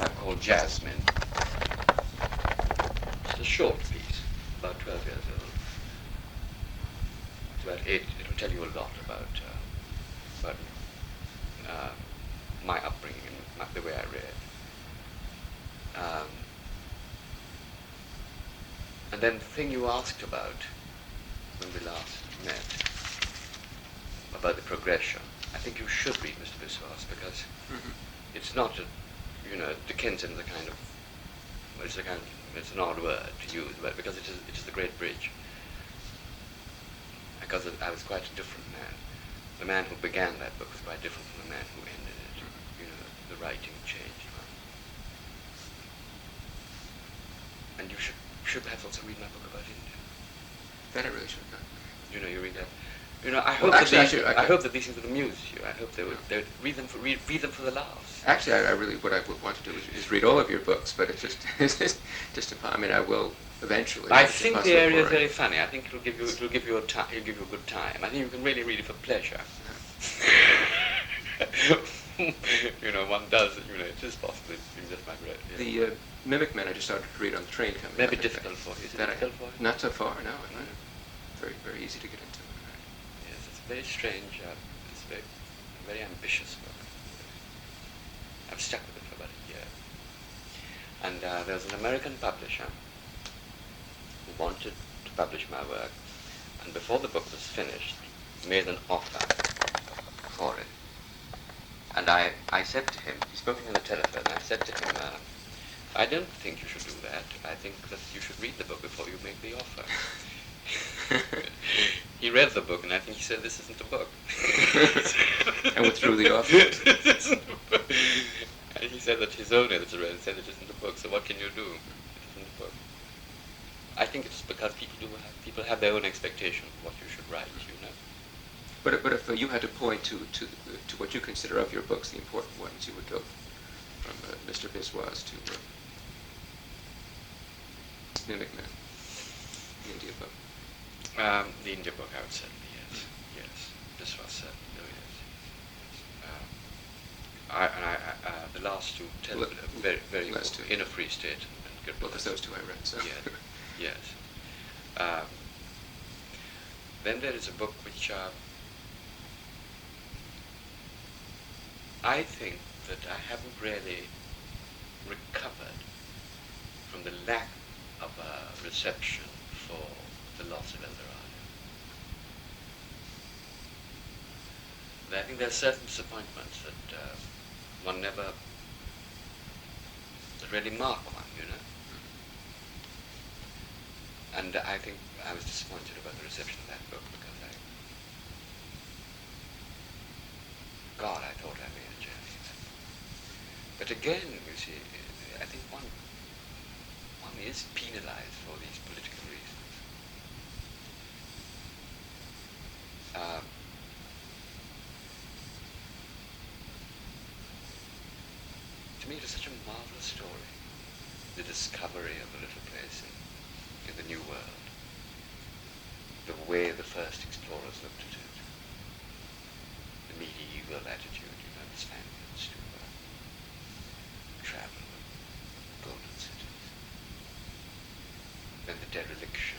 I've called Jasmine. It's a short piece, about 12 years old. It's about 8. It'll tell you a lot about my upbringing and the way I read. And then the thing you asked about when we last met, about the progression, I think you should read Mr. Biswas because it's not a, Dickensian is a kind of, well, it's an odd word to use, but because it is the great bridge. Because I was quite a different man. The man who began that book was quite different from the man who ended it. The writing changed. And you should perhaps also read my book about India. That I really should have done. You read that. I hope I hope that these things would amuse you. I hope they would read them for the laughs. Actually, I really what I would want to do is read all of your books, but it's just I mean, I will eventually. I think the area is very funny. I think it'll give you a good time. I think you can really read it for pleasure. One does. It is possible. You just might read. The Mimic Men I just started to read on the train coming. Maybe difficult for you. Is it difficult for you? Not so far. No. Very very easy to get into. Yes, it's very strange. It's a very ambitious book. I've stuck with it for about a year. And there was an American publisher who wanted to publish my work, and before the book was finished, made an offer for it. And I said to him, he spoke to me on the telephone, I said to him, I don't think you should do that. I think that you should read the book before you make the offer. He read the book, and I think he said, this isn't a book. And withdrew the offer. This isn't a book. And he said that his own editor read it and said it isn't a book, so what can you do? It isn't a book. I think it's because people have their own expectation of what you should write, But if you had to point to what you consider of your books the important ones, you would go from Mr. Biswas to Mimic Men, the India book. The India book, I would certainly, yes. Biswas certainly, yes. The last two tell very, very good. In a Free State and Good Well, because those two I read, so. Yes. Then there is a book which I think that I haven't really recovered from the lack of reception for The Loss of El Dorado. I think there are certain disappointments that one never really mark one, And I think I was disappointed about the reception of that book because I thought I made a journey in that book. But again, you see, I think one is penalized for these political reasons. To me, it is such a marvelous story, the discovery of a little place in the New World, the way the first explorers looked at it, the medieval attitude, the Spaniards to travel with golden cities, then the dereliction,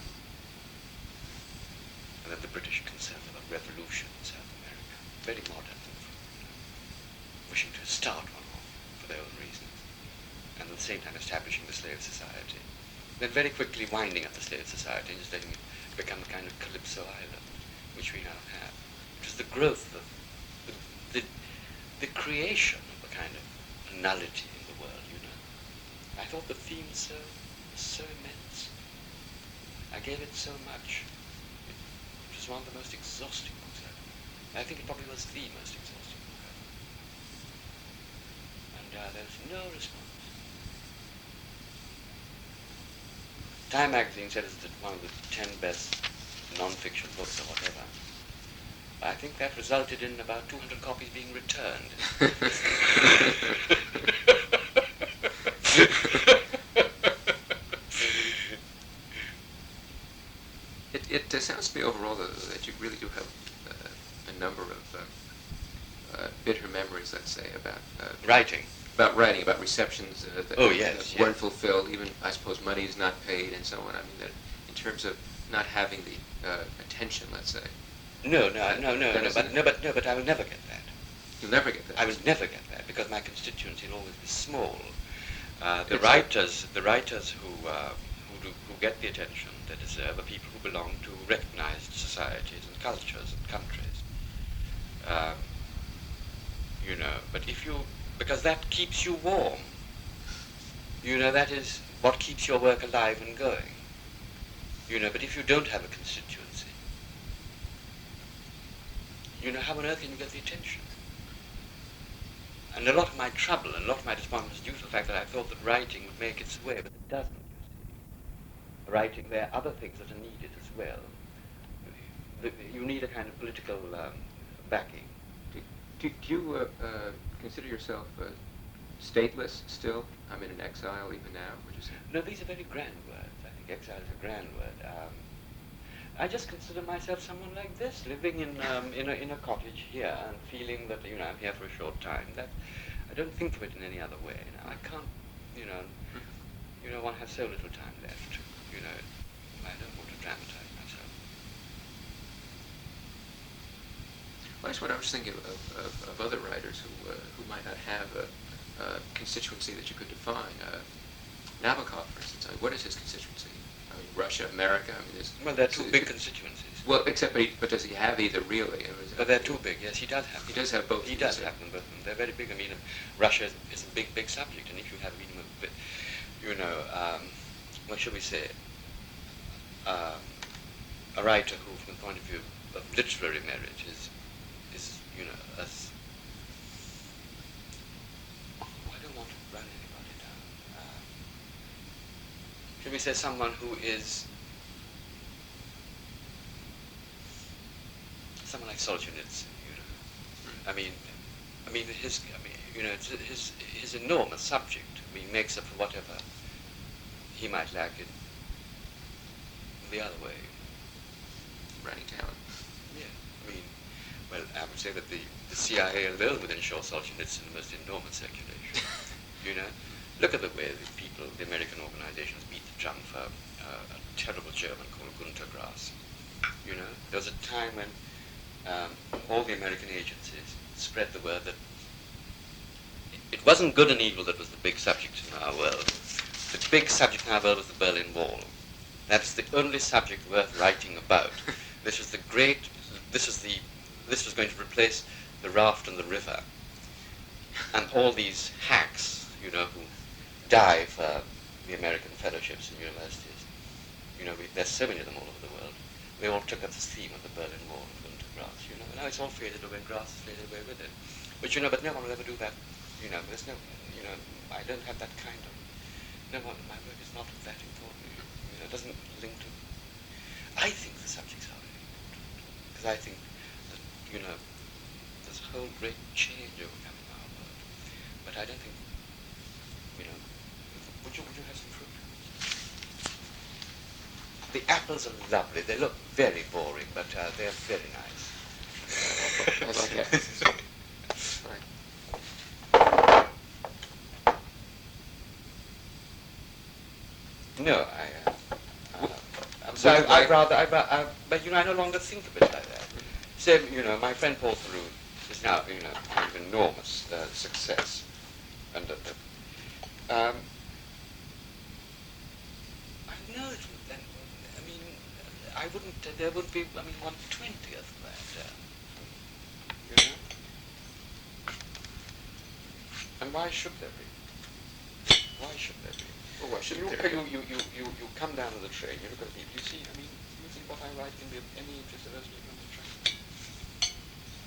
and then the British concern about revolution in South America, very modern, wishing to start one off for their own reasons, and at the same time establishing the slave society. Then very quickly winding up the slave society and just letting it become a kind of Calypso island, which we now have, which is the growth of the creation of a kind of nullity in the world, I thought the theme so immense. I gave it so much. It was one of the most exhausting books ever. I think it probably was the most exhausting book ever. And there's no response. Time magazine said it's one of the 10 best non-fiction books or whatever. I think that resulted in about 200 copies being returned. It sounds to me overall that you really do have a number of bitter memories, let's say, about writing. about writing, about receptions that, Oh, yes, that weren't yes. fulfilled, even, I suppose, money is not paid and so on. I mean, that in terms of not having the attention, let's say. No, but I will never get that. You'll never get that. I will never get that because my constituency will always be small. The It's writers who get the attention they deserve are people who belong to recognized societies and cultures and countries. Um, but because that keeps you warm. That is what keeps your work alive and going. But if you don't have a constituency, how on earth can you get the attention? And a lot of my trouble and a lot of my disappointment is due to the fact that I thought that writing would make its way, but it doesn't, you see. Writing, there are other things that are needed as well. You need a kind of political backing. do you consider yourself stateless still? I mean, in exile even now, would you say? No, these are very grand words. I think exile is a grand word. I just consider myself someone like this, living in a cottage here and feeling that I'm here for a short time. That I don't think of it in any other way. I can't. One has so little time left. I don't want to dramatize myself. Well, that's what I was thinking of other writers who might not have a constituency that you could define. Nabokov, for instance. I mean, what is his constituency? I mean, Russia, America. I mean, well, they're two big constituencies. Well, but does he have either really? But they're too big. Yes, he does have. He does have both. He does have them both. They're very big. I mean, Russia is a big subject, and if you have what should we say? A writer who, from the point of view of literary merit, is as I don't want to run anybody down. Should we say someone who is someone like Solzhenitsyn? His enormous subject. Makes up for whatever he might lack in the other way. Writing talent. Yeah, I would say that the CIA alone would ensure Solzhenitsyn the most enormous circulation. Look at the way the American organizations beat the drum for a terrible German called Gunter Grass. There was a time when all the American agencies spread the word that it wasn't good and evil that was the big subject in our world. The big subject in our world was the Berlin Wall. That's the only subject worth writing about. This was going to replace the raft and the river. And all these hacks, who die for the American fellowships and universities. There's so many of them all over the world. They all took up this theme of the Berlin Wall and Gunter Grass, Now it's all faded away, grass is faded away with it. But but no one will ever do that. There's no, I don't have that kind of, my work is not that important. It doesn't link to, I think the subjects are very important. Because I think that, there's a whole great change overcoming our world. But I don't think, would you have some fruit? The apples are lovely. They look very boring, but they're very nice. I like apples. Right. No, but I no longer think of it like that. So, my friend Paul Theroux is now, kind of enormous success, and I know it would then. I wouldn't. There would be. 1/20th of that. And why should there be? Why should there be? Well, why should you there be? You come down to the train, you look at the people, you see, you think what I write can be of any interest to those people on the train?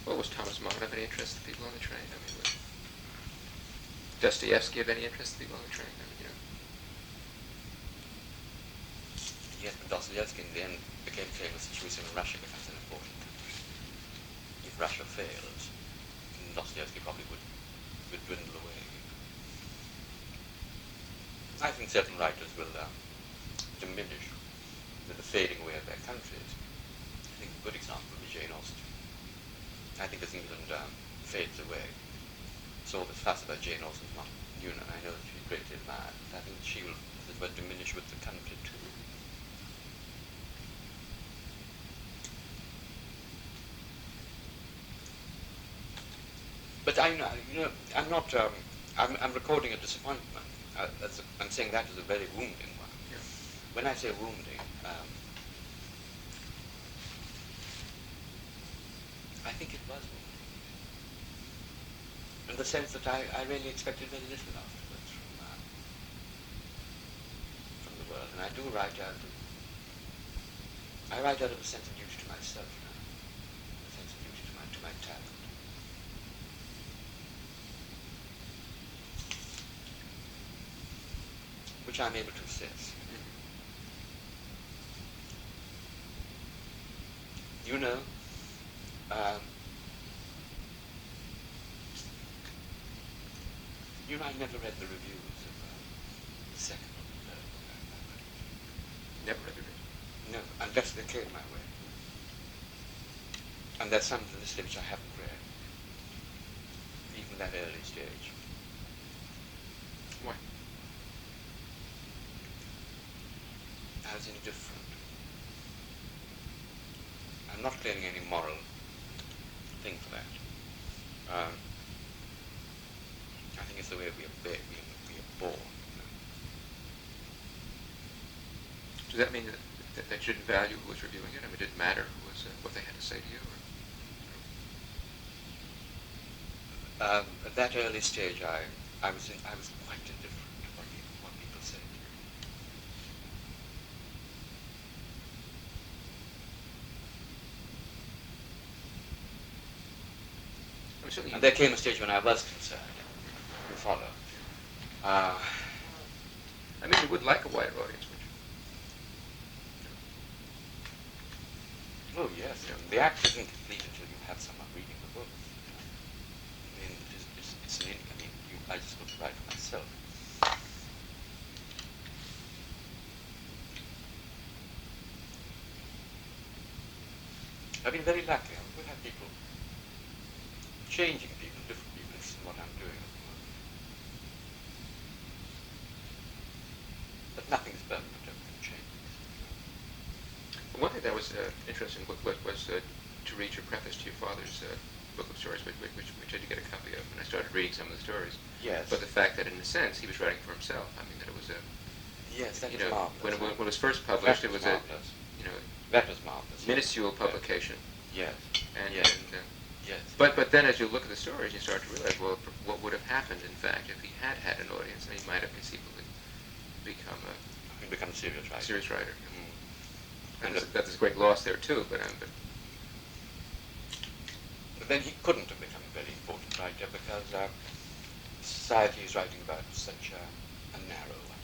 Well, was Thomas Mann of any interest to people on the train? Was Dostoevsky of any interest to people on the train? Yes, but Dostoevsky in the end became famous, shall we say, when Russia becomes an important country. If Russia fails, Dostoevsky probably would dwindle away. I think certain writers will diminish with the fading away of their countries. I think a good example would be Jane Austen. I think as England fades away, all this fuss about Jane Austen's not, I know that she's greatly admired, but I think she will, as it were, diminish with the country too. But I'm not, I'm recording a disappointment. I'm saying that is a very wounding one. Yeah. When I say wounding, I think it was wounding. In the sense that I really expected very little afterwards from the world. And I do write out of a sense of duty to myself now, a sense of duty to my talent. Which I'm able to assess. I never read the reviews of the second or the third book. Never read the reviews? No, unless they came my way. And there's some of this which I haven't read, even that early stage. Why? I was indifferent. I'm not claiming any moral thing for that. I think it's the way we are born. Does that mean that you didn't value who was reviewing it? I mean, it didn't matter who was, what they had to say to you? At that early stage, I was quite indifferent to what people said. And there came a stage when I was concerned. You follow? I mean, you would like a wider audience, would you? Oh yes. The act isn't complete until you have someone reading the book. I mean, I just want to write for myself. I've been very lucky. We have people, changing people, different people. This is what I'm doing at the moment. But nothing is permanent, everything changes. One thing that was interesting was to read your preface to your father's book of stories, which I did get a copy of, and I started reading some of the stories. Yes. But the fact that, in a sense, he was writing for himself. I mean, that it was a... Yes, that was marvelous. When it was first published, it was marvelous. That was marvelous. Minuscule publication. Yes. Yes. But then, as you look at the stories, you start to realize, well, what would have happened, in fact, if he had an audience, and he might have conceivably become a serious writer. Serious writer. And that's a great loss there too. But then he couldn't have become a very important writer because society is writing about such a narrow one.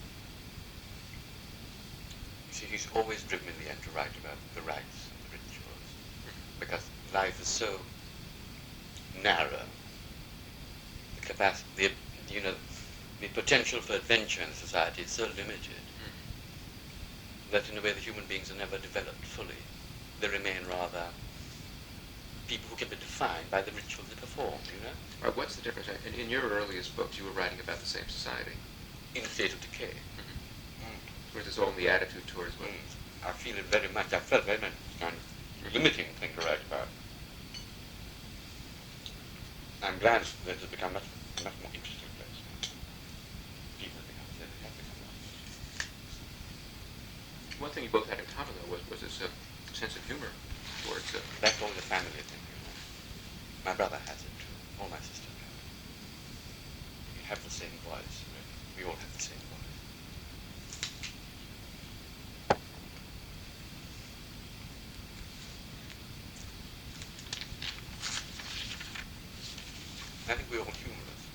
You see, he's always driven in the end to write about the rights and the rituals because life is so narrow. The capacity, the potential for adventure in society is so limited that in a way the human beings are never developed fully. They remain rather people who can be defined by the rituals they perform, Right, what's the difference? In your earliest books, you were writing about the same society. In a state of decay. Whereas it's all in the attitude towards women. I feel it very much. I felt very much kind of limiting thing to write about. I'm glad that it's become much more interesting place. People have become One thing you both had in common, though, was this sense of humor towards... That's all the family thing, My brother has it too. All my sisters have it. We have the same voice, really. We all have the same voice. I think we're all humorous.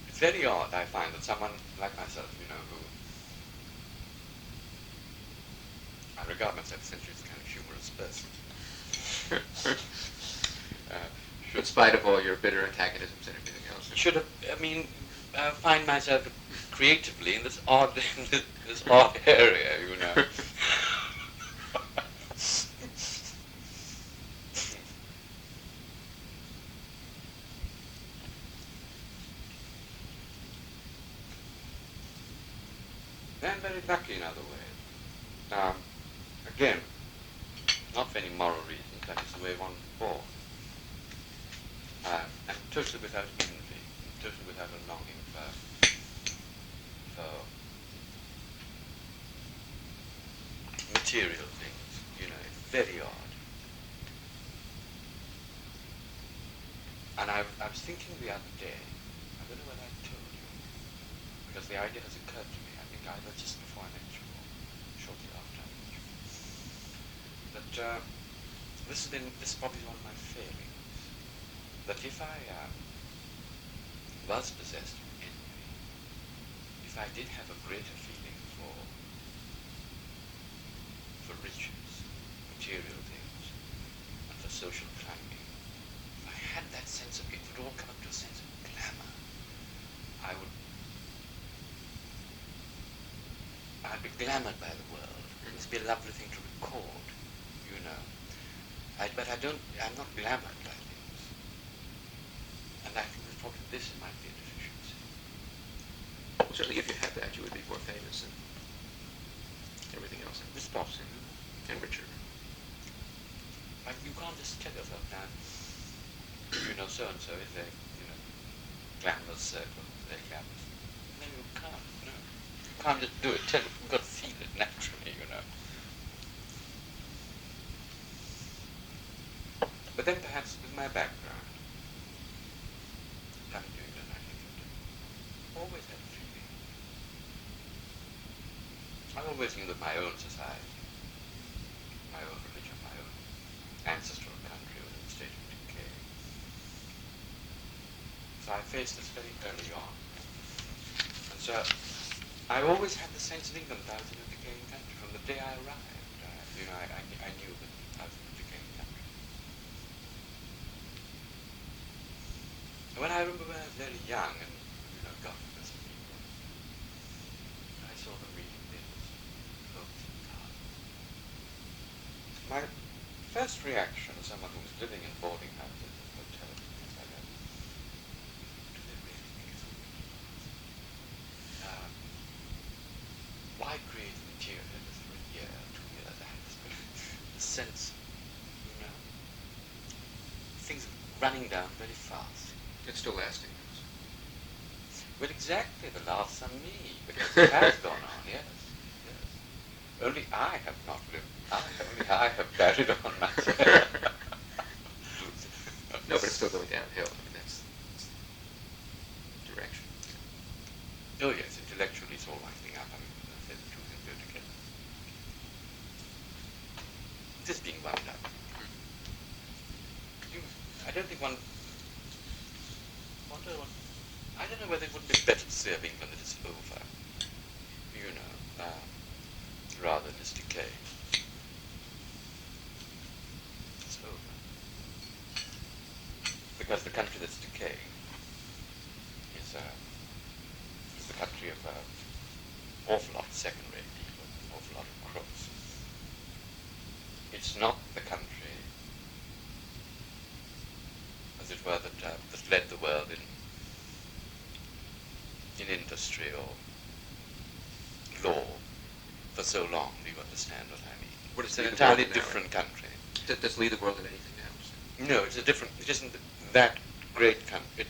It's very odd, I find, that someone like myself, who I regard myself essentially as a kind of humorous person. In spite of all your bitter antagonisms and everything else. Find myself creatively in this odd area, very lucky in other ways. Again, not for any moral reasons, that is the way one was born. And totally without envy, totally without a longing for material things. You know, it's very odd. And I was thinking the other day, I don't know whether I told you, because the idea has occurred to me, I think either just before I met you or shortly after I met you, that this is probably one of my failings, that if I was possessed of envy, if I did have a greater feeling for riches, material things, and for social climbing, if I had that sense of, it would all come up to a sense of glamour. I'd be glamoured by the world. It must be a lovely thing to record, you know. But I'm not glamoured by things. And I think that probably this might be a deficiency. Well, certainly if you had that, you would be more famous and everything else. It's possible. And richer. Like you can't just tell yourself now, you know, so-and-so is a, you know, glamorous circle, very glamorous. No, you can't, no. You can't just do it, you've got to feel it naturally, you know. But then perhaps with my background, having doing that, I think I've always had a feeling. I always knew that my own society, my own religion, my own ancestral country was in a state of decay. So I faced this very early on. And so I always had the sense of England that I was in a decaying country. From the day I arrived, I knew that I was in a decaying country. And when I remember when I was very young and, you know, got with some people, I saw them reading this, books and cards. My first reaction as someone who was living in boarding houses and hotels and things like that, do they really think it's all why create material just for a year, 2 years? I had this sense, you know, things running down very fast. It's still lasting. Well, exactly, the laughs on me, because it has gone on, yes. Only I have not lived, only I have carried on myself. No, but it's still going downhill. I mean, that's direction. Oh yes, intellectually it's all winding up. I mean, the two things go together. It is being wound up. I don't think I don't know whether it wouldn't be better to say of England that it's over, you know, rather than its decay. It's over. Because the country that's decaying is the country of an awful lot of second-rate people, an awful lot of crooks. It's not the country, as it were, that led the world in industry or law for so long. Do you understand what I mean? What It's an entirely different country. Does lead the world in anything now? No, it's a different. It isn't that great country.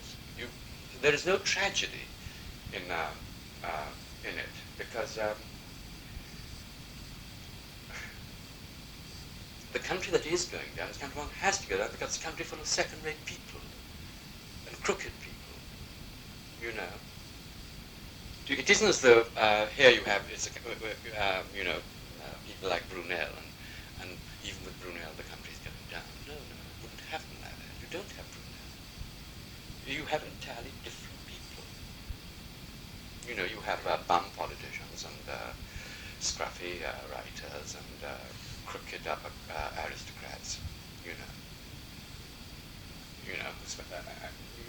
There is no tragedy in it because the country that is going down, this country one has to go down because it's a country full of second-rate people and crooked people. You know. It isn't as though here you have, people like Brunel, and even with Brunel the country's going down. No, it wouldn't happen like that. You don't have Brunel. You have entirely different people. You know, you have bum politicians and scruffy writers and crooked upper aristocrats. You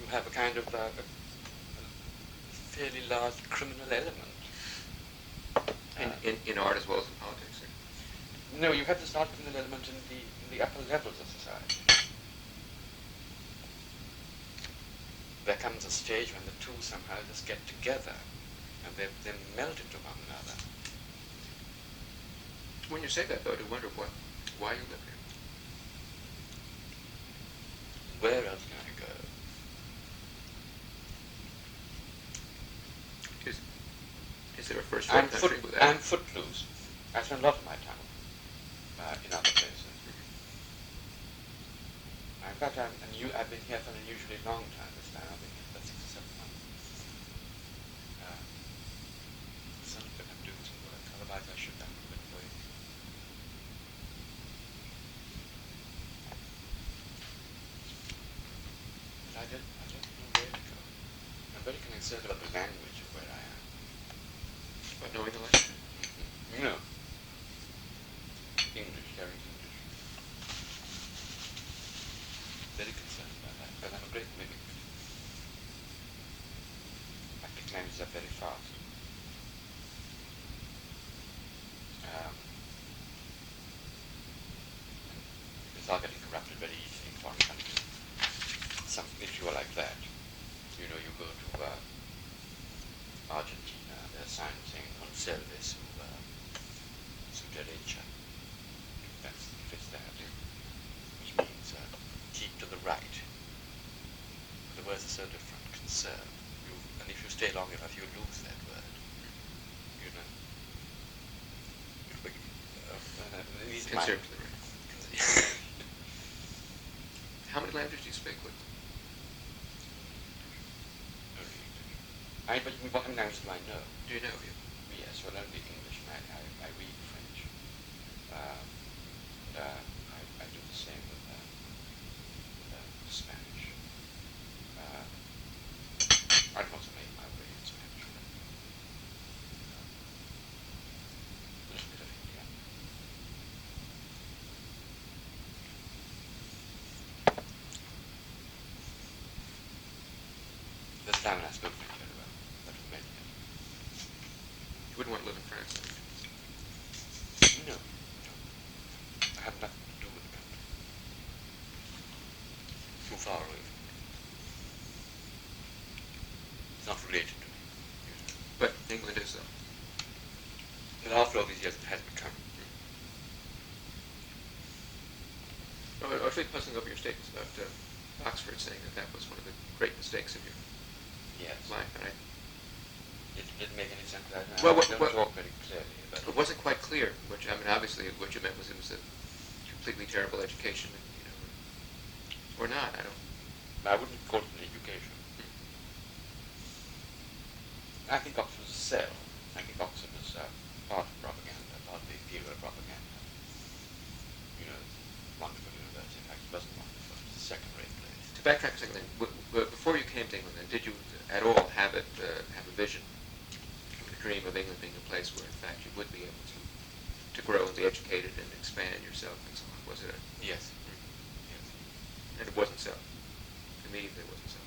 have a kind of fairly large criminal element. In art as well as in politics? No, you have this large criminal element in the upper levels of society. There comes a stage when the two somehow just get together and they melt into one another. When you say that, though, I do wonder why you live here. Where else can I go? Is there a first-rate country with that? I'm footloose. I spend a lot of my time in other places. In fact, I've been here for an unusually long time this time. I've been here for 6 or 7 months. Sounds like I'm doing some work. Otherwise, I should have been away. But I don't know where to go. I'm very concerned about the language of where I am. About knowing the language? No. English, very English. Very concerned about that, because I'm a great mimic. I pick languages up very fast. They start getting corrupted very easily in foreign countries. If you are like that, you go to Argentina, there's signs saying "non service" su derecha. That's if it's that, which means keep to the right. The words are so different. Conserve. And if you stay long enough, you lose that word. Conserve to the right. How many languages do you speak with? Only English. But what many languages do I know? Do you know? Yes, well, only English. I read French. I do the same with Spanish. I can also make my way in Spanish. A little bit of Indian. This time I spoke French very well. That was many years. You wouldn't want to live in France? No. I have nothing to do with the country. Too far away from it. It's not related to me. But England is, though. But after all these years, it has become. I was really puzzling over your statements about Oxford, saying that was one of the great mistakes of your life. And It didn't make any sense. I don't talk very clearly about it. It wasn't quite clear. Obviously, what you meant was it was a completely terrible education, or not. I wouldn't call it an education. I think Oxford was a sell. I think Oxford was part of propaganda, part of the appeal of propaganda. Wonderful university. In fact, it wasn't wonderful. It was a second-rate place. To backtrack a second, then, before you came to England, then, did you at all have a vision, a dream of England being a place where, in fact, you would be able to grow and be educated and expand yourself and so on? Was it? Yes. Yes. And it wasn't so. Immediately, it wasn't so.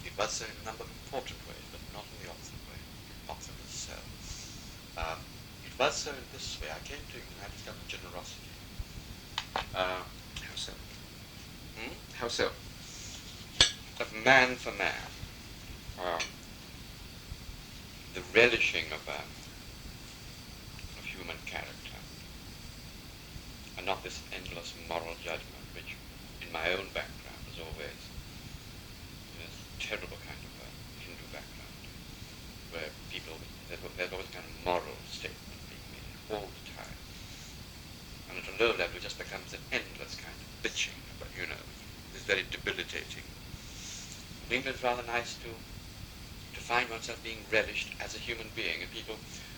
It was so in a number of important ways, but not in the Oxford way. Oxford was so. It was so in this way. I came to England. I discovered generosity. How so? How so? Of man for man. The relishing of human character. And not this endless moral judgment, which in my own background was always this terrible kind of Hindu background, where there's always a kind of moral statement being made all the time. And at a low level, it just becomes an endless kind of bitching, but it's very debilitating. In England, it's rather nice to find oneself being relished as a human being, and people,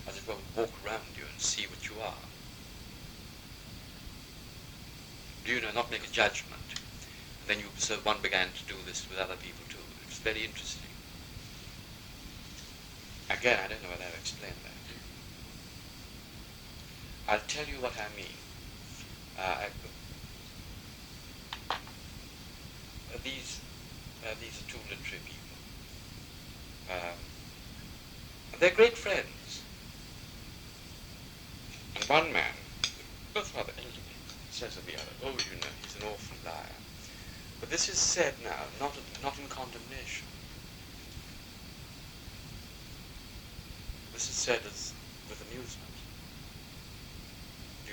as it were, walk around you and see what you are. Not make a judgment. And then one began to do this with other people too. It was very interesting. Again, I don't know whether I've explained that. I'll tell you what I mean. These are two literary people. They're great friends. And one man, both rather elderly, says of the other, "Oh, he's an awful liar." But this is said now, not in condemnation. This is said as with amusement.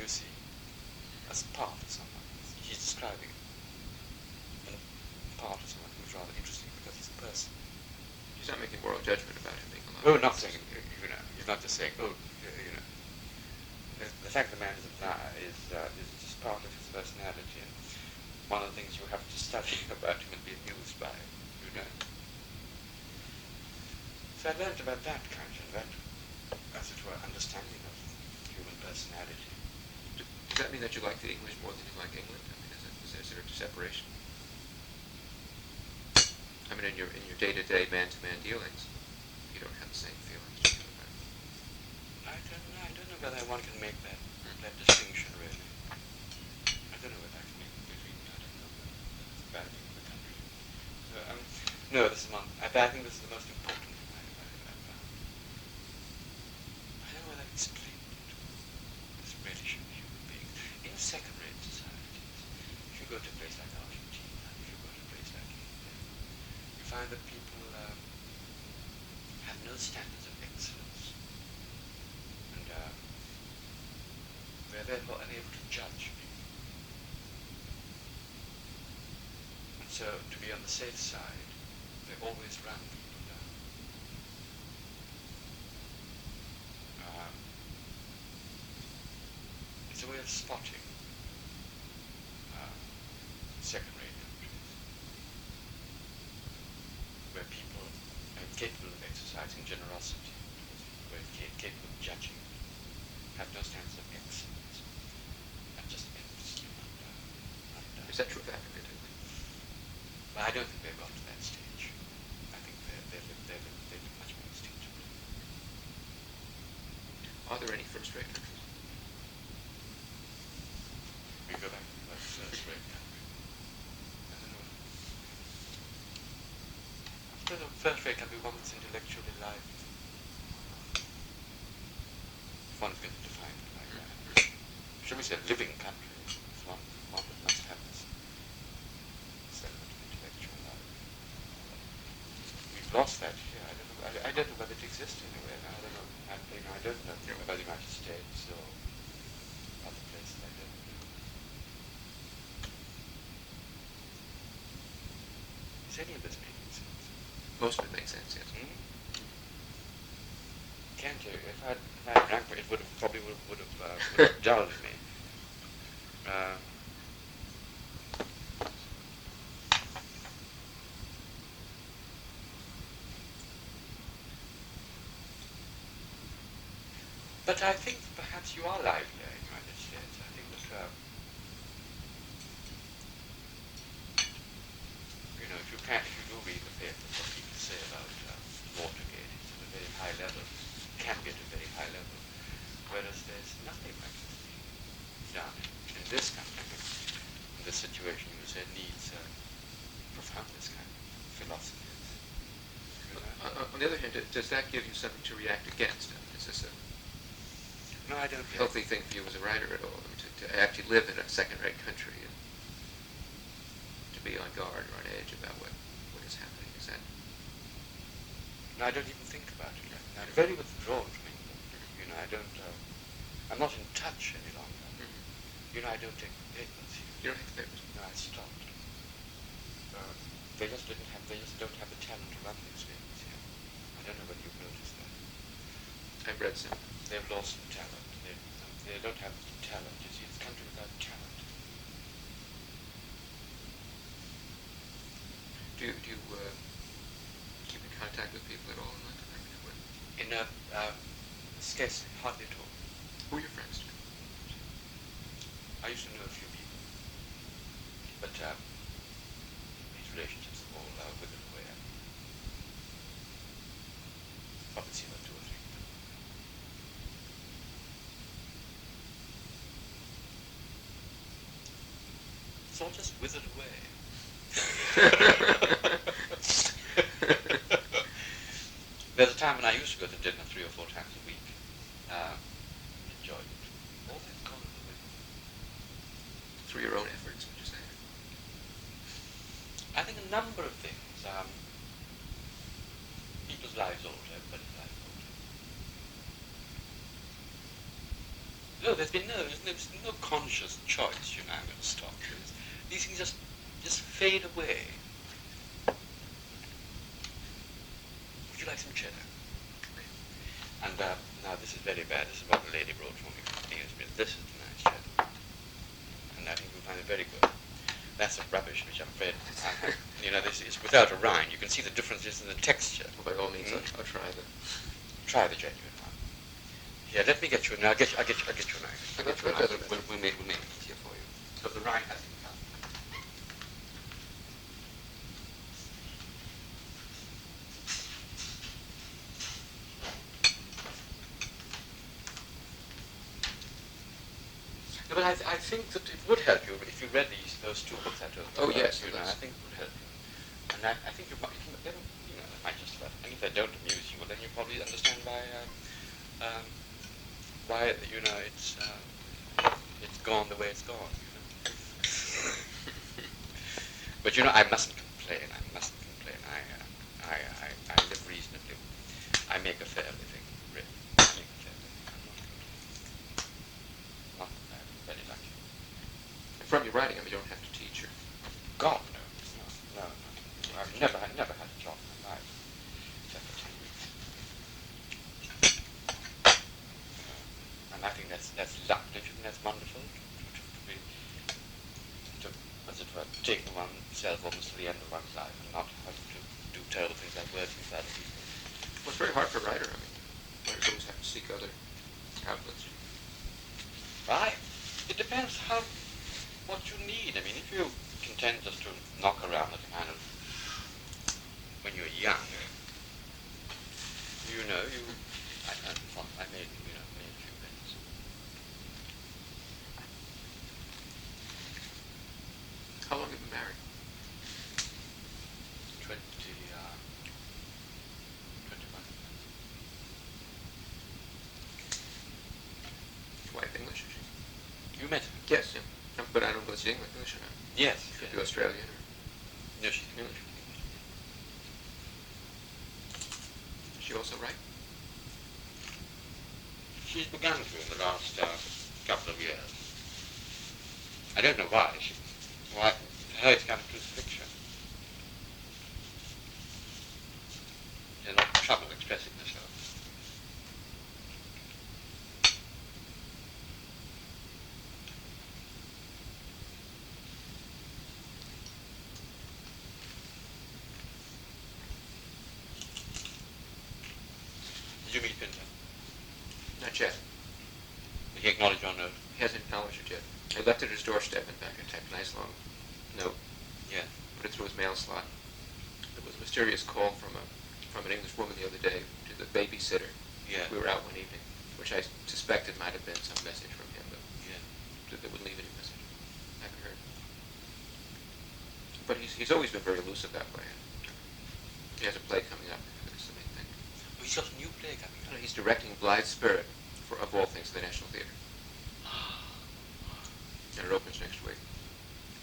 you see, as part of someone. He's describing a part of someone who's rather interesting because he's a person. He's not making moral judgment about him being alive. Oh, not saying, he's not just saying, the fact the man is alive is just part of his personality, and one of the things you have to study about him and be amused by, So I learned about that kind of, that, as it were, understanding of human personality. Does that mean that you like the English more than you like England? I mean, is there a separation? I mean, in your day-to-day, man-to-man dealings, you don't have the same feelings. I don't know whether one can make that distinction, really. I don't know whether I can make it between, I don't know, the bad thing in the country. So, no, I think this is the most important thing I found. I don't know whether I can explain it. This relation of human beings. In second-rate societies, if you go to a place like Argentina, if you go to a place like India, you find that people have no standards of excellence. And they're therefore unable to judge people. And so, to be on the safe side, they always run people down. It's a way of spotting second-rate countries, where people are incapable of exercising generosity, where incapable of judging, have no standards of excellence, and just endlessly run down. Is that true of Africa, too? Well, I don't think they've got to that stage. I think they live much more instinctively. Are there any first-rate countries? We go back to that first-rate country. I don't know. After the first-rate country, one that's intellectually lively. If one's going to define it like that. Should we say living country? It's one that must have this element of intellectual life. We've lost that here. I don't know whether it exists anywhere. I don't know. I don't know about the United States or other places. I don't know. Is any of this making sense? Most of it makes sense, yes. Mm-hmm. Can't you? If I had drank, it probably would have dulled me. But I think perhaps you are livelier in the United States. I think that, if you do read the papers, what people say about Watergate, it's at a very high level, can be at a very high level, whereas there's nothing like this being done in this country. In this situation, you say needs profoundest kind of philosophies. On the other hand, does that give you something to react against? I mean, is this a No, I don't. healthy thing for you as a writer at all? I mean, to actually live in a second-rate country and to be on guard or on edge about what is happening? Is that? No, I don't even think about it like that. I'm very withdrawn from England. I don't. I'm not in touch any longer. Mm-hmm. I don't take the papers here. You don't take the papers? No, I stopped. They just don't have the talent to run newspapers here. I don't know whether you've noticed that. I've read some. They've lost talent. They don't have talent. You see, it's a country without talent. Do you keep in contact with people at all in London? I mean, what? Scarcely, hardly at all. Who are your friends? I used to know a few people, but these relationships have all withered away. Probably see about 2 or 3 of them. It's all just withered away. There's a time when I used to go to dinner 3 or 4 times a week. Enjoyed it. All that's gone away. Through your own efforts, would you say? I think a number of things. People's lives alter, everybody's lives alter. there's no conscious choice, I'm going to stop this. These things just fade away. Would you like some cheddar? Okay. And now this is very bad. This is what the lady brought for me from England. This is the nice cheddar. And I think you'll find it very good. That's the rubbish, which I'm afraid, this is without a rind. You can see the differences in the texture. Well, by all means, I'll try the... Try the genuine one. Here, let me get you. I'll get you a knife. We'll make it easier for you. So the rind has to come. No, but I think that it would help you if you read those two books I told you. Oh, yes. I think it would help you. And I think you might just about. And if they don't amuse you, well, then you probably understand why it's gone the way it's gone. But I mustn't complain. I live reasonably. I make a fair living, really. I make a fair living. I'm not complaining. I'm very lucky. And from your writing, you don't have to teach her. God, no. I've never had a job in my life, except for 10 weeks. And I think that's luck. Don't you think that's wonderful? To as it were, taking oneself almost to the end of one's life and not having to do terrible things like working with other people. Well, it's very hard for a writer. Writers always have to seek other outlets. Right. It depends what you need. If you content just to knock around at a kind of when you're young, I made a few things. How long have you been married? 21. Wife English, is she? You met her? Yes, yeah. But I don't know if she's English or not. Yes. Could be Australian or... No, she's English. Is she also write? She's begun to in the last couple of years. I don't know why. For her it's come to fiction. She has a lot of trouble expressing herself. Did you meet Pinter? Not yet. Did he acknowledge your note? He hasn't acknowledged it yet. I left it at his doorstep. In fact, I typed a nice long note. Yeah. Put it through his mail slot. There was a mysterious call from an English woman the other day to the babysitter. Yeah. We were out one evening, which I suspected might have been some message from him, but Yeah. they wouldn't leave any message. I haven't heard. But he's always been very elusive that way. He has a play coming up. That's the main thing. Oh, he's got a new play coming up. He's directing Blithe Spirit, of all things, the National Theatre. And it opens next week.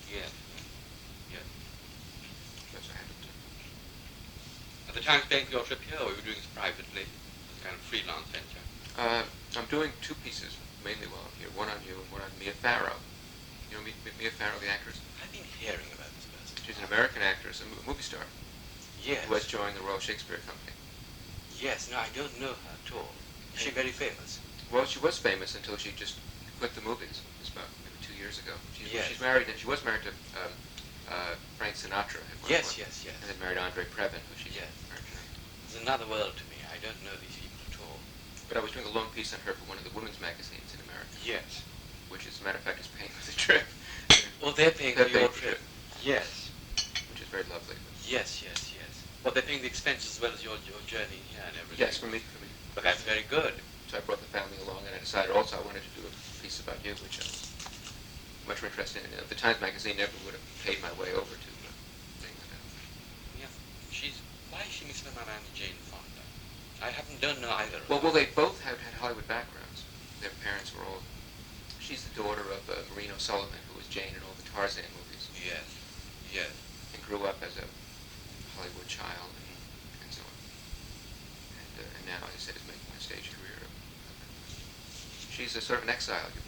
Yeah. Yeah. That's what happened. At the time paying for your trip here, or were you doing this privately? As a kind of freelance venture? I'm doing two pieces, mainly while I'm here. One on you and one on Mia Farrow. You know Mia Farrow, the actress? I've been hearing about this person. She's an American actress, a movie star, Yes. who has joined the Royal Shakespeare Company. Yes, no, I don't know her at all. Is she very famous? Well, she was famous until she just quit the movies. It was about maybe 2 years ago. Yes. She's married, and she was married to Frank Sinatra at one Yes, point. yes. And then married Andre Previn, who she's Yes. married to. It's another world to me. I don't know these people at all. But I was doing a long piece on her for one of the women's magazines in America, Yes. which, as a matter of fact, is paying for the trip. Well, they're paying for your trip. Yes. Which is very lovely. Yes. Well, they're paying the expenses as well as your journey here and everything. Yes, for me. But that's very good. So I brought the family along, and I decided also I wanted to do a piece about you, which I'm much more interested in. The Times Magazine never would have paid my way over to things like that. Yeah. Why is she mixed with my man Jane Fonda? I don't know either of Well, them. they both had Hollywood backgrounds. Their parents were all... She's the daughter of Maureen O'Sullivan, who was Jane in all the Tarzan movies. Yes. And grew up as a Hollywood child and so on. And now, as I said, is making a stage career. She's a sort of an exile, you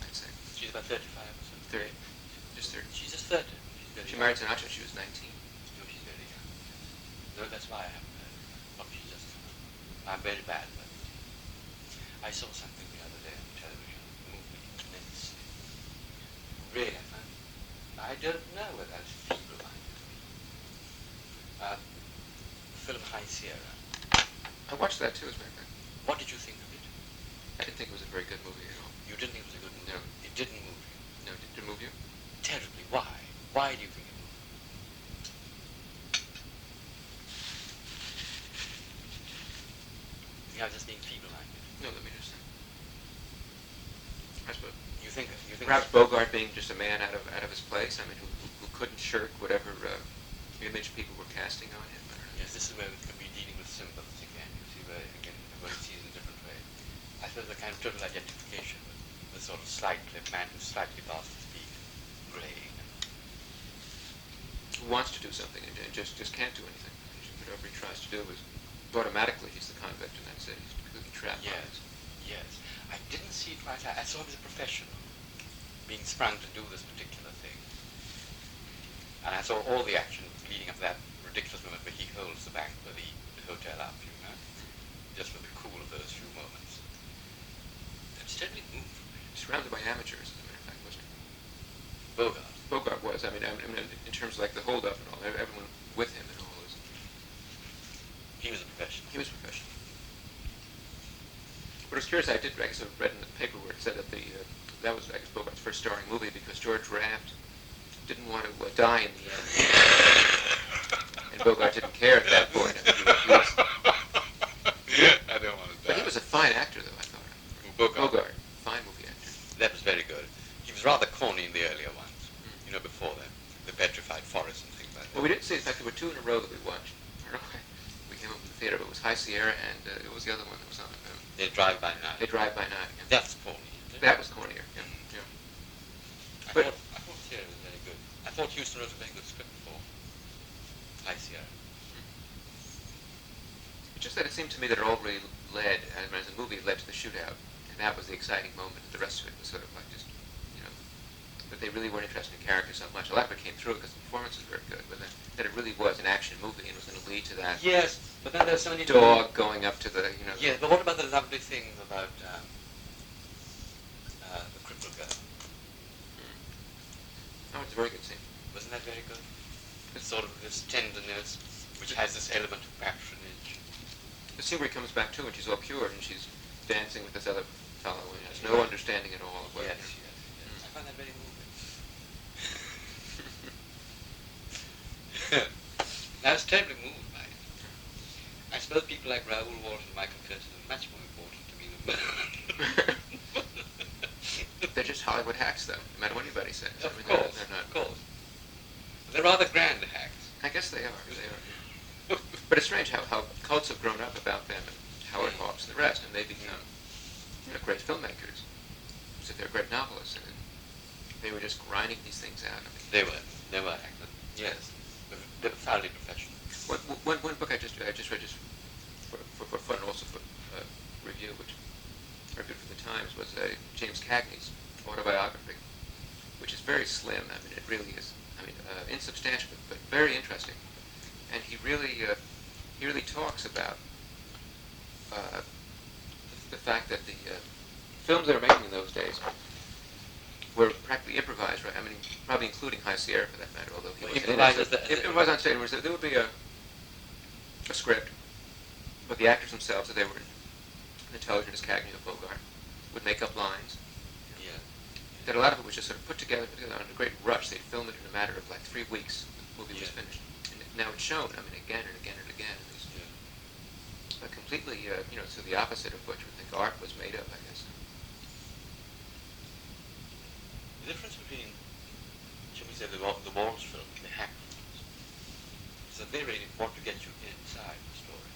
She's about 35 or so. 30. Just 30. She's just 30. She's very She young. married Sinatra when she was 19. No, she's very young. No, that's why I haven't heard. Oh, she's just come up. I'm very bad about it. I saw something the other day on television, a movie, immensely. Really, I don't know whether that's feeble-minded. The film High Sierra. I watched that too, as a matter of fact. What did you think of it? I didn't think it was a very good movie at all. You didn't think it was a good movie? No. It didn't move you? No, did it move you? Terribly. Why? Why do you think it moved you? You think I was just being feeble-minded? No, let me just say. I suppose. You think Perhaps Bogart being just a man out of his place. I mean, who couldn't shirk whatever image people were casting on him. I don't know. Yes, this is where we can be dealing with sympathy again. You see, where again everybody sees it in a different way. I suppose the kind of total identification with the sort of man who's slightly past his peak, graying. Who wants to do something and just can't do anything. Whatever he tries to do is automatically he's the convict, and that's it. He's completely trapped. Yes, yes. I didn't see it right. I saw him as a professional, being sprung to do this particular thing. And I saw all the action leading up to that ridiculous moment where he holds the bank for the hotel up, you know, just for the cool of those few moments. That's totally moved from me. Surrounded by amateurs, as a matter of fact, wasn't he? Bogart was. I mean, in terms of like the hold-up and all, everyone with him and all was. He was a professional. He was professional. But it was curious. I guess I read in the paper where it said that that was, I guess, Bogart's first starring movie because George Raft didn't want to die in the end. And Bogart didn't care at that point. I don't want to die. But he was a fine actor, though, I thought. Bogart. Fine movie actor. That was very good. He was rather corny in the earlier ones, you know, before them. The Petrified Forest and things like that. Well, we didn't see, in fact, there were two in a row that we watched. I don't know why we came up with the theater, but it was High Sierra and it was the other one that was on. They Drive by Night. They Drive by Night. Yeah. That's corny. That was cornier. Yeah. Yeah. I thought Sierra was very good. I thought Houston wrote a very good script for High Sierra. It's just that it seemed to me that it all really led, as a movie, it led to the shootout, and that was the exciting moment. The rest of it was sort of like just, you know, that they really weren't interested in characters so much. A lot of it came through because the performances were very good, but then that it really was an action movie and was going to lead to that. Yes, but then there's so many dog going up to the, you know. Yeah, but what about the lovely thing about the crippled girl? Oh, it's a very good scene. Wasn't that very good? It's sort of this tenderness, which has this element of patronage. The scene where he comes back to and she's all cured and she's dancing with this other fellow and has no understanding at all of what. Yes. I find that very moving. I was terribly moved by it. I suppose people like Raoul Walton and Michael Curtis are much more important to me than They're just Hollywood hacks, though, no matter what anybody says. Of I mean, course, they're not. of course. They're rather grand hacks. I guess they are. They are. But it's strange how cults have grown up about them and Howard Hawks and the rest, and they become, you know, great filmmakers. So they're great novelists, and they were just grinding these things out. I mean, They were. Yes. They were thoroughly professional. One book I just read just for fun and also for review, which I reviewed for the Times, was James Cagney's autobiography, which is very slim. I mean, it really is. I mean, insubstantial, but very interesting. And he really talks about the fact that the films they were making in those days were practically improvised, right? I mean, probably including High Sierra for that matter, although he wasn't in it. It was on stage. There would be a script, but the actors themselves, if they were intelligent as Cagney or Bogart, would make up lines. Yeah. That a lot of it was just sort of put together on a great rush. They'd film it in a matter of like 3 weeks. The movie was finished. And now it's shown, I mean, again and again and again. And completely, you know, so the opposite of what you would think art was made of, I guess. The difference between, shall we say, the Walsh film and the hack films is that they really want to get you inside the story.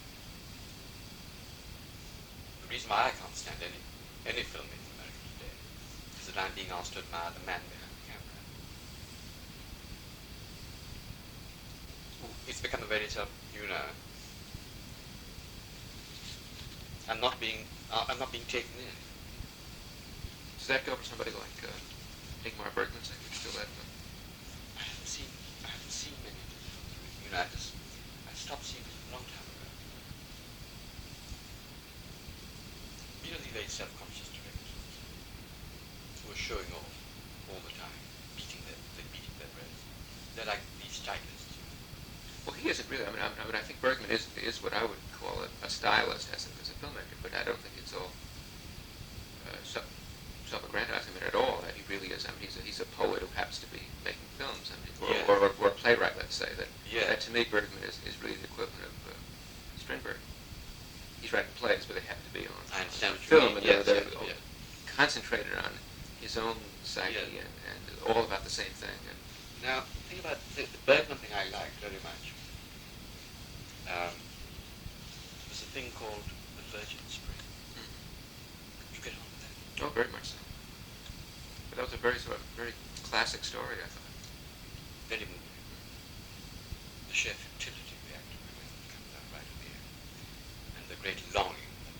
The reason why I can't stand any film in America today is that I'm being asked to admire the man behind the camera. It's become a very sort of, you know, I'm not being taken in. Does that go for somebody like Ingmar Bergman's, I think, still that. I haven't seen many of the films. You know, I stopped seeing them a long time ago. You know, the very self-conscious directors who are showing off all the time, they're beating their breasts. They're like these stylists. Well, he isn't really. I think Bergman is what I would call a stylist as a filmmaker, but I don't think it's all self-aggrandizing at all. That he really is. He's a poet who happens to be making films. Or a playwright, let's say. That to me, Bergman is really the equivalent of Strindberg. He's writing plays, but they happen to be on film, and they're concentrated on his own psyche and all about the same thing. And now, think about the Bergman thing I like very much. There's a thing called the Virgin Spring. Did you get on with that? Oh, very much so. But that was a very classic story, I thought. Very moving. The sheer futility of the act comes out right at the end. And the great longing that,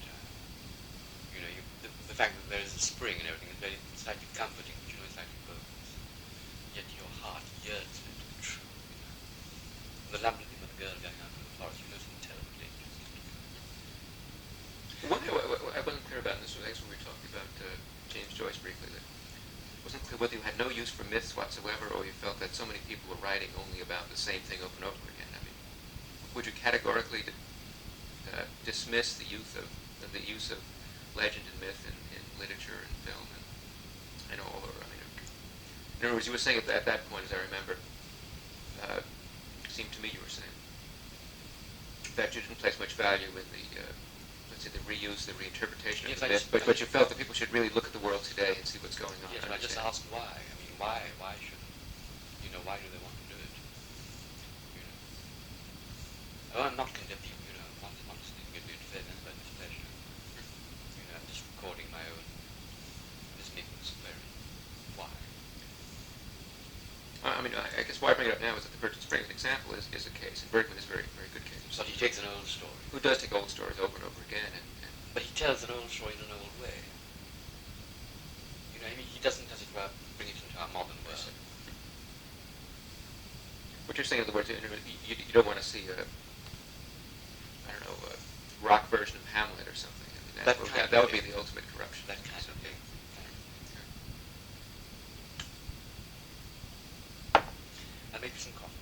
the fact that there is a spring and everything is very slightly comforting, but you know it's slightly bogus. Yet your heart yearns for it to be true, And the lovely thing with the girl going out in the forest, you know some terrible dangers. One thing I wasn't clear about in this was actually when we were talking about James Joyce briefly, that it wasn't clear whether you had no use for myths whatsoever or you felt that so many people were writing only about the same thing over and over again. Would you categorically dismiss the use of legend and myth in literature and film and all? Or, in other words, you were saying at that point, as I remember, it seemed to me you were saying that you didn't place much value in the reuse, the reinterpretation of the myth, but you felt that people should really look at the world today and see what's going on. Yes, and I just asked why. Why should, why do they want to do it? I'm not condemning, honestly, give me fairness by displeasure. I'm just recording my own misgivings. Why? I guess why I bring it up now is that the Virgin Spring example is a case, and Bergman is a very, very good case. But he takes an old story. Who does take old stories over and over again. But he tells an old story in an old way. He doesn't, as it were, bring it into our modern world. What you're saying, in other words, you don't want to see a rock version of Hamlet or something. That would be the ultimate corruption. That kind of thing. I'll make you some coffee.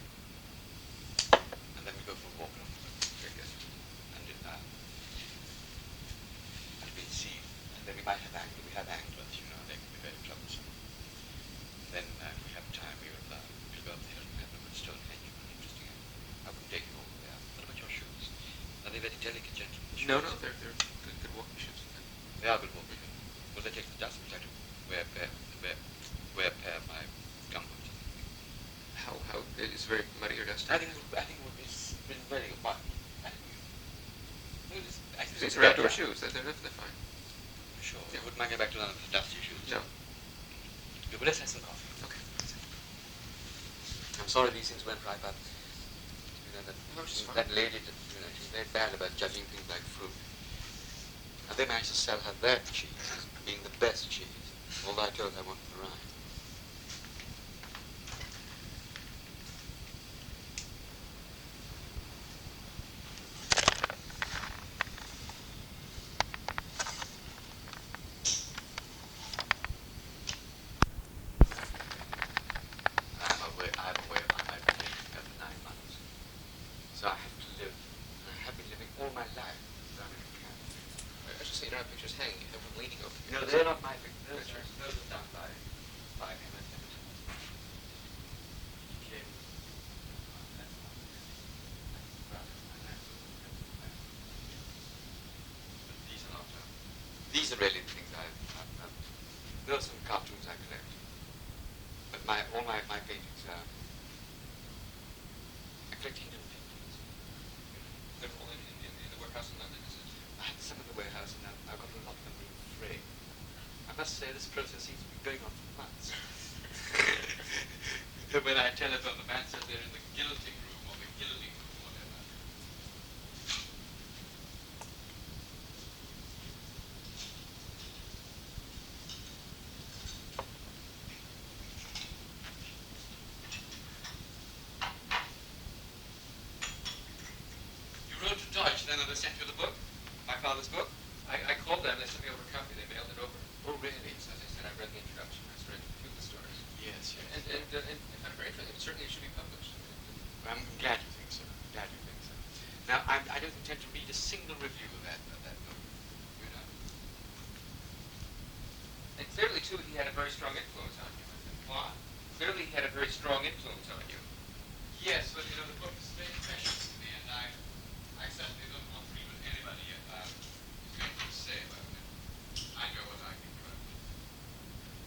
And then we go for a walk along the road. Very good. And we'll see. And then we might have anglers. We have anglers, they can be very troublesome. Then if we have time, we'll go up the hill and have a look at Stonehenge. Interesting. I wouldn't take you all the way up. What about your shoes? Are they very delicate, gentlemen? No, they're good walking shoes. They are good walking shoes. Will they take the dust? Would you like to wear a pair of my gumboots? How it's very muddy or dusty? I think it would be very fun. These are outdoor shoes. They're fine. Sure. Yeah. Wouldn't mind going back to London for dusty shoes. No. Yeah, but let's have some coffee. Okay. I'm sorry these things went right, but that lady, she's very bad about judging things like fruit. And they managed to sell her their cheese as being the best cheese, although I told her I wanted variety. I'm away on my vacation for 9 months. So I have to live, and I have been living all my life down in a camp. I should say you don't have pictures hanging. You have them leaning over. No, they're not my pictures. Those are done by Emma Templeton. He came. But these are not. These are really the things I've there are some cartoons I collect. But all my paintings are. I collect Indian paintings. They're all in the warehouse in London, is it? I had some in the warehouse, and I've got a lot of them being framed. I must say this process seems to be going on for months. When I telephone, the man says they're in the guillotine room or the guillotine room or whatever. and found it very interesting. Certainly, it should be published. I'm glad you think so. Glad you think so. Now, I don't intend to read a single review of that book. You know. And clearly, too, he had a very strong influence on you. I think. What? Clearly, he had a very strong influence on you. Yes, but you know the book is very precious to me, and I certainly don't want to read what anybody is going to say about it. I know what I think about it,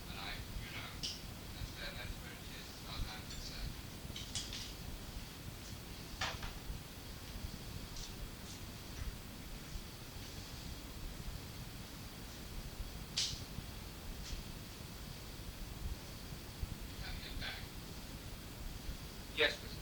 and you know, that's where it is. As far as I'm concerned. Can I get back? Yes, Mr.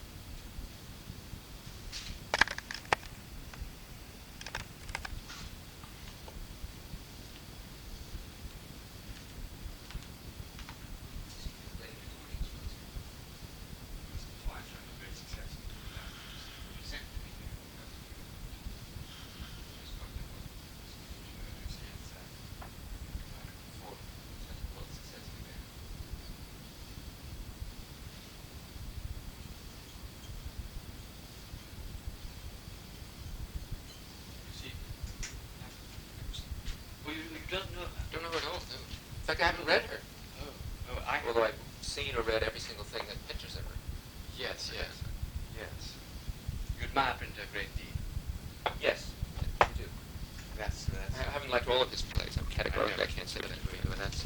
Well, you don't know her. Don't know her at all. No. In fact, I haven't read her. Although I've seen or read every single thing that Pincher's ever. Yes. You admire Pinter a great deal. Yes, I do. That's. I haven't liked all of his plays. I'm categorically, I can't say that. But that's.